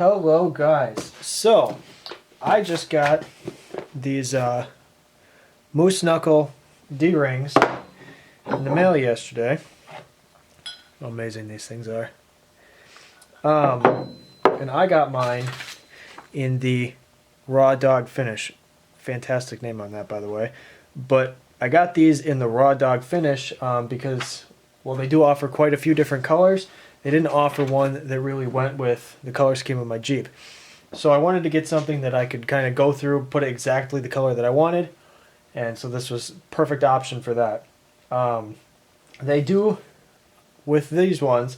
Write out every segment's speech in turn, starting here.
Hello guys. So I just got these Mooseknuckle D-rings in the mail yesterday. How amazing these things are. And I got mine in the raw dog finish. Fantastic name on that, by the way. But I got these in the raw dog finish because, well, they do offer quite a few different colors. They didn't offer one that really went with the color scheme of my Jeep. So I wanted to get something that I could kind of go through, put exactly the color that I wanted. And so this was a perfect option for that. They do, with these ones,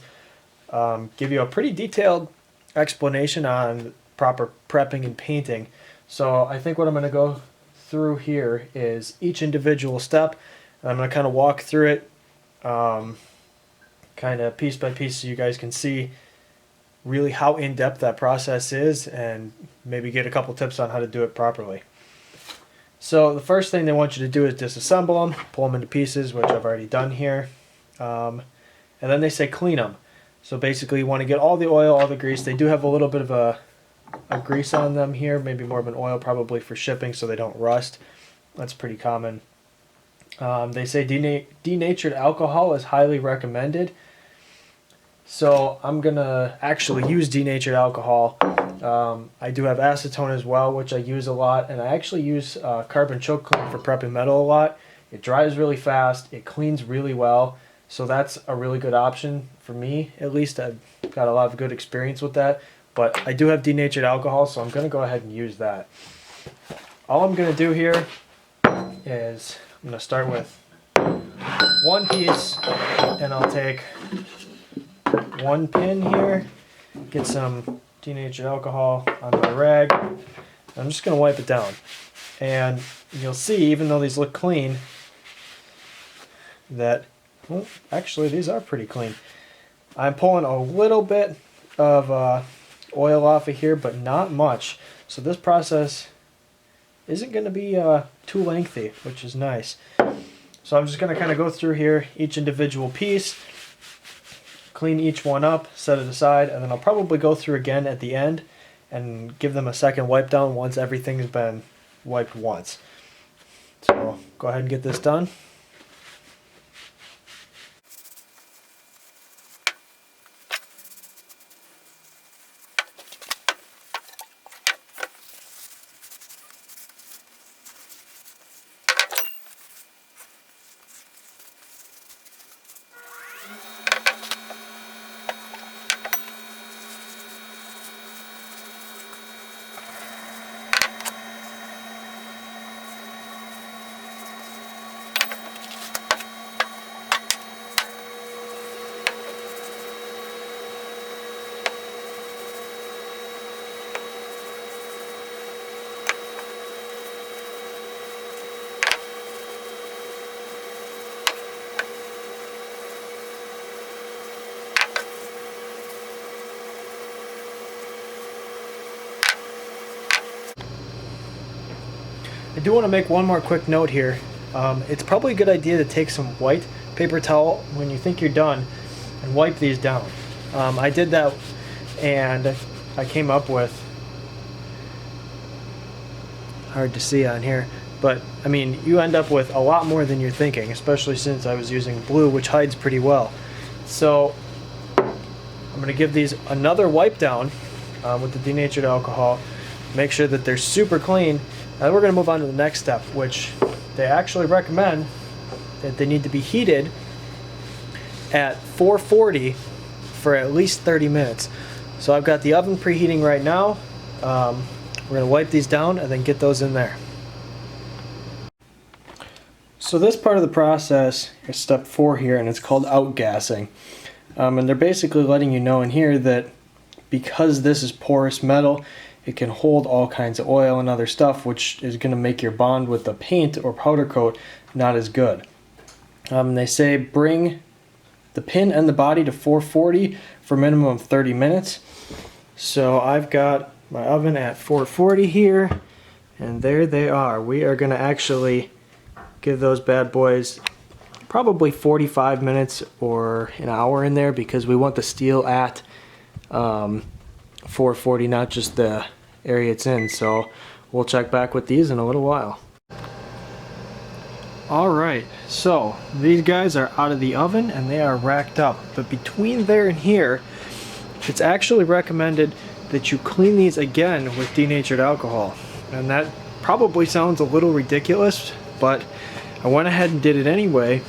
give you a pretty detailed explanation on proper prepping and painting. So I think what I'm going to go through here is each individual step. And I'm going to kind of walk through it kind of piece by piece so you guys can see really how in-depth that process is and maybe get a couple tips on how to do it properly. So the first thing they want you to do is disassemble them, pull them into pieces, which I've already done here. And then they say clean them. So basically you want to get all the oil, all the grease. They do have a little bit of a grease on them here, maybe more of an oil probably for shipping so they don't rust. That's pretty common. They say denatured alcohol is highly recommended. So I'm going to actually use denatured alcohol. I do have acetone as well, which I use a lot. And I actually use carbon choke clean for prepping metal a lot. It dries really fast. It cleans really well. So that's a really good option for me. At least I've got a lot of good experience with that. But I do have denatured alcohol, so I'm going to go ahead and use that. All I'm going to do here is I'm going to start with one piece, and I'll take one pin here, get some denatured alcohol on my rag. I'm just going to wipe it down. And you'll see, even though these look clean, that, well, actually these are pretty clean. I'm pulling a little bit of oil off of here, but not much. So this process isn't going to be too lengthy, which is nice. So I'm just going to kind of go through here each individual piece, clean each one up, set it aside, and then I'll probably go through again at the end and give them a second wipe down once everything's been wiped once. So go ahead and get this done. I do want to make one more quick note here. It's probably a good idea to take some white paper towel when you think you're done and wipe these down. I did that and I came up with, hard to see on here, but I mean you end up with a lot more than you're thinking, especially since I was using blue, which hides pretty well. So I'm going to give these another wipe down with the denatured alcohol, make sure that they're super clean. Now we're going to move on to the next step, which they actually recommend that they need to be heated at 440 for at least 30 minutes. So I've got the oven preheating right now. We're going to wipe these down and then get those in there. So this part of the process is step 4 here, and it's called outgassing. And they're basically letting you know in here that because this is porous metal, it can hold all kinds of oil and other stuff, which is going to make your bond with the paint or powder coat not as good. They say bring the pin and the body to 440 for a minimum of 30 minutes. So I've got my oven at 440 here, and there they are. We are going to actually give those bad boys probably 45 minutes or an hour in there because we want the steel at 440, not just the area it's in. So we'll check back with these in a little while. Alright, so these guys are out of the oven and they are racked up, but between there and here, it's actually recommended that you clean these again with denatured alcohol. And that probably sounds a little ridiculous, but I went ahead and did it anyway,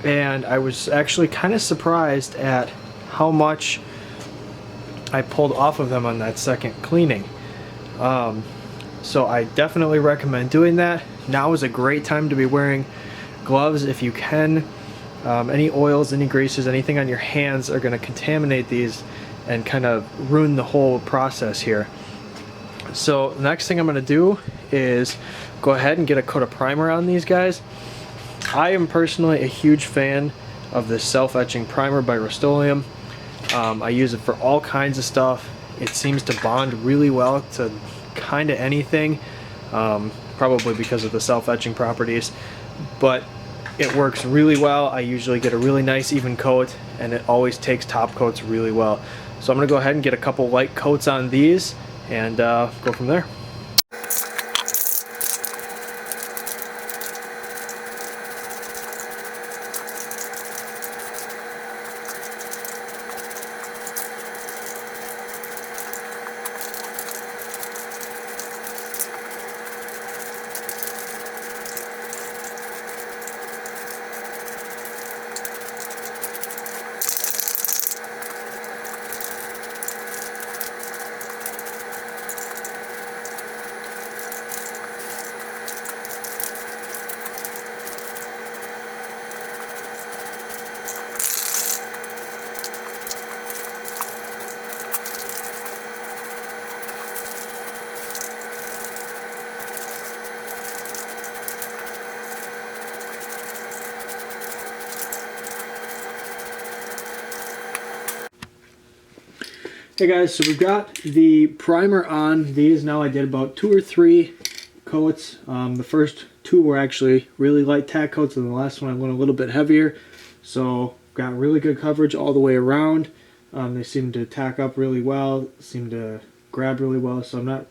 and I was actually kind of surprised at how much I pulled off of them on that second cleaning. So I definitely recommend doing that. Now is a great time to be wearing gloves if you can. Any oils, any greases, anything on your hands are going to contaminate these and kind of ruin the whole process here. So the next thing I'm going to do is go ahead and get a coat of primer on these guys. I am personally a huge fan of this self-etching primer by Rust-Oleum. I use it for all kinds of stuff. It seems to bond really well to kind of anything, probably because of the self-etching properties, but it works really well. I usually get a really nice even coat, and it always takes top coats really well. So I'm going to go ahead and get a couple light coats on these and go from there. Hey guys, so we've got the primer on these. Now I did about 2 or 3 coats. The first 2 were actually really light tack coats, and the last one I went a little bit heavier. So got really good coverage all the way around. They seem to tack up really well, seem to grab really well, so I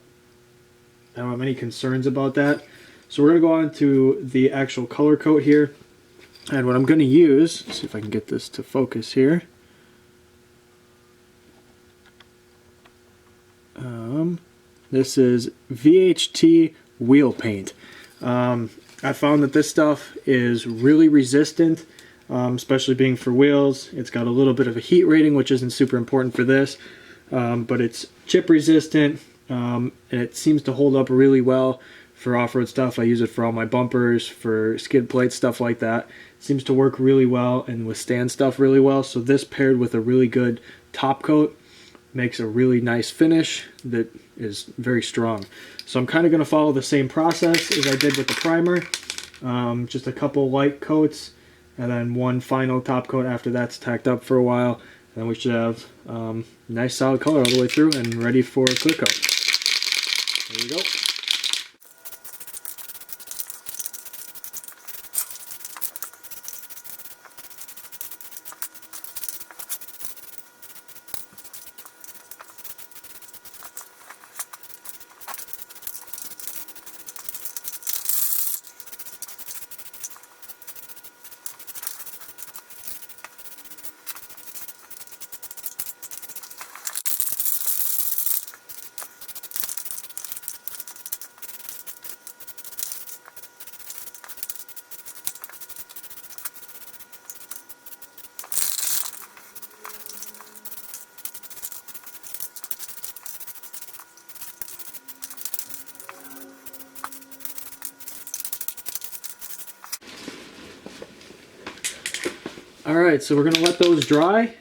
don't have any concerns about that. So we're going to go on to the actual color coat here. And what I'm going to use, let's see if I can get this to focus here. This is VHT wheel paint. I found that this stuff is really resistant, especially being for wheels. It's got a little bit of a heat rating, which isn't super important for this, but it's chip resistant, and it seems to hold up really well for off-road stuff. I use it for all my bumpers, for skid plates, stuff like that. It seems to work really well and withstand stuff really well. So this paired with a really good top coat makes a really nice finish that is very strong. So I'm kind of going to follow the same process as I did with the primer. Just a couple light coats and then one final top coat after that's tacked up for a while. And then we should have nice solid color all the way through and ready for a clear coat. There we go. Alright, so we're going to let those dry.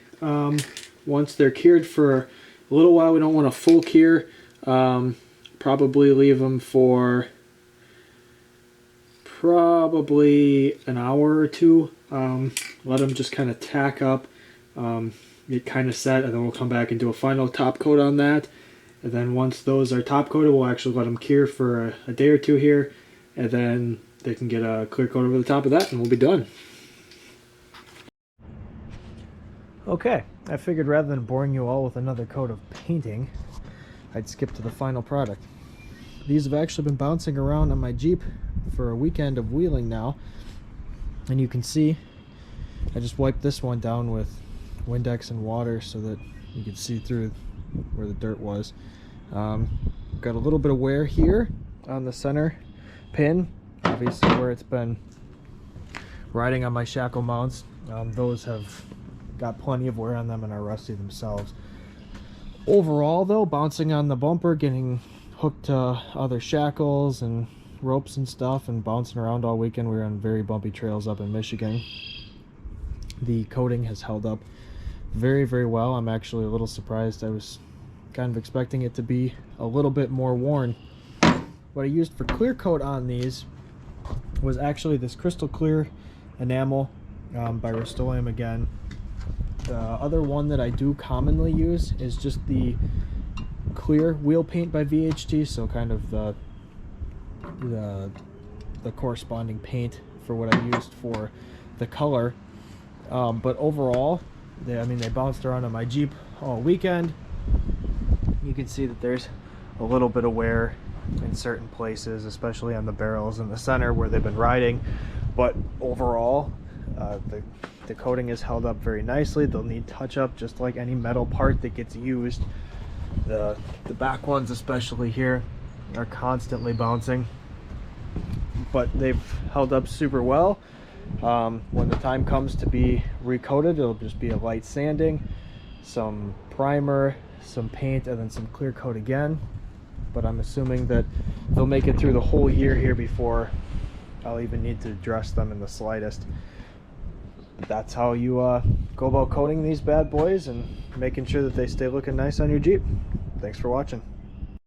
Once they're cured for a little while, we don't want a full cure. Probably leave them for probably an hour or 2. Let them just kind of tack up, get kind of set, and then we'll come back and do a final top coat on that. And then once those are top coated, we'll actually let them cure for a day or 2 here, and then they can get a clear coat over the top of that and we'll be done. Okay, I figured rather than boring you all with another coat of painting, I'd skip to the final product. These have actually been bouncing around on my Jeep for a weekend of wheeling now, and you can see I just wiped this one down with Windex and water so that you could see through where the dirt was. Got a little bit of wear here on the center pin, obviously where it's been riding on my Shackle mounts. Those have got plenty of wear on them and are rusty themselves. Overall though, bouncing on the bumper, getting hooked to other shackles and ropes and stuff, and bouncing around all weekend. We were on very bumpy trails up in Michigan. The coating has held up very, very well. I'm actually a little surprised. I was kind of expecting it to be a little bit more worn. What I used for clear coat on these was actually this crystal clear enamel by Rust-Oleum again. The other one that I do commonly use is just the clear wheel paint by VHT, so kind of the corresponding paint for what I used for the color. But overall, they bounced around on my Jeep all weekend. You can see that there's a little bit of wear in certain places, especially on the barrels in the center where they've been riding. But overall, the coating is held up very nicely. They'll need touch up just like any metal part that gets used. The back ones, especially here, are constantly bouncing, but they've held up super well. When the time comes to be recoated, it'll just be a light sanding, some primer, some paint, and then some clear coat again. But I'm assuming that they'll make it through the whole year here before I'll even need to dress them in the slightest. That's how you go about coating these bad boys and making sure that they stay looking nice on your Jeep. Thanks for watching.